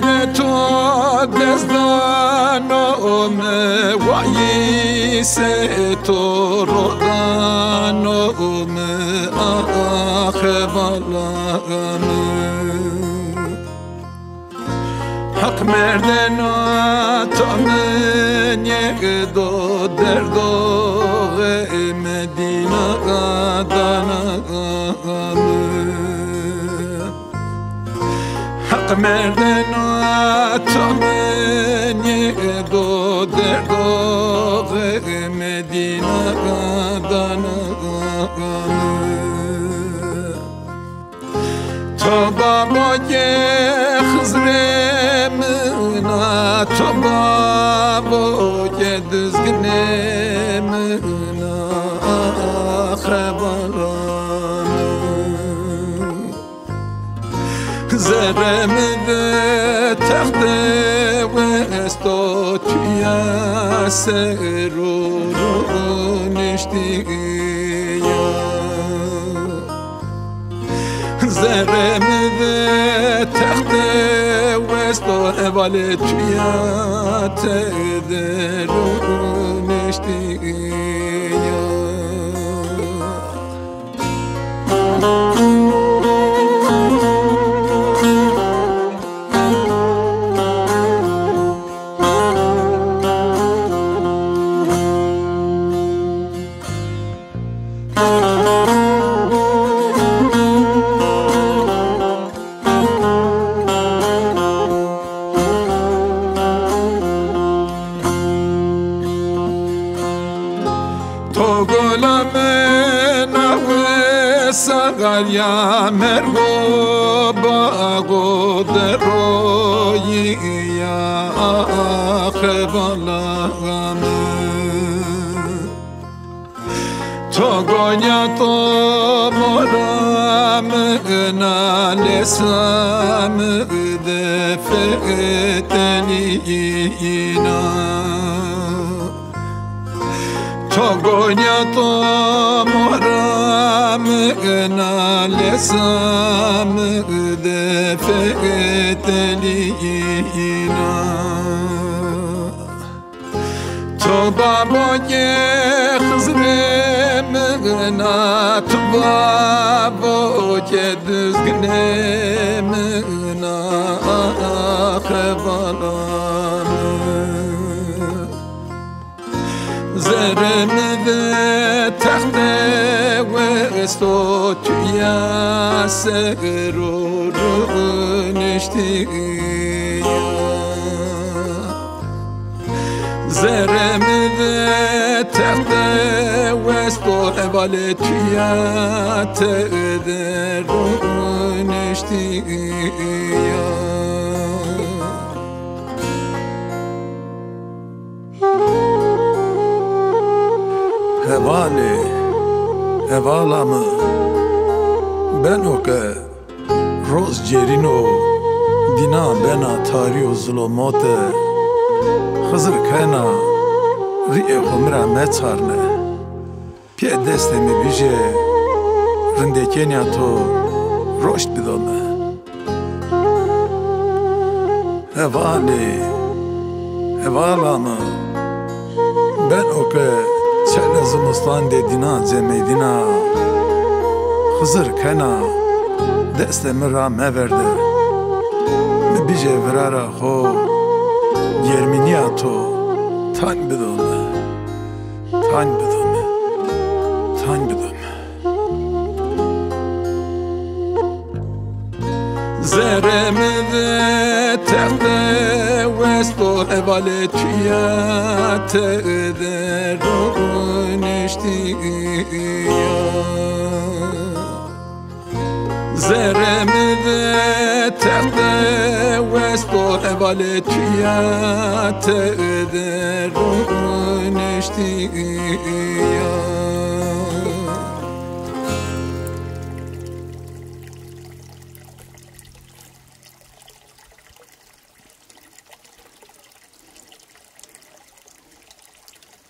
زر تو دزدانم وعی سه تو رودانم آخ بالام حق مردنا تو من یک دو دردوغ مدینه دانم حق مردنا تو من یک دو دردوغ مدینه دانم تو بابای خزر منا تو بابای دزگن منا خبران زرم ده تخت و استو تویا سرو نشتی زرم ده تخت وستو اول تویات درونشتی تو گلم نوی سگر یا مرگو باغو دروی یا آخ بالام تو گویا تو مرام نالسام دفتنینا تو گویا تو مرام نالسام دفتنینا تو بابای خزر مغنا تو بابای دزگن مغنا خبران زرم ده تخت و استو تویا سرو نشتی زرم ده تخت وستو اول تویات درونشتی هواله هوالامı ben oke roz cerino dina bena tariyo zulumate Xızır kayna riye xumra meçarne pie destemi bije rindekenya to roşt bidome hevali hevalama ben oke çene zimistan dedina cemeydina Xızır kayna destemi ra meverde mi bije virara xo Yerminiya to tan bidome tan bidome tan bidome زرم ده تخت وستو اول تویات درونشتی زرم ده تخت وستو اول تویات درونشتی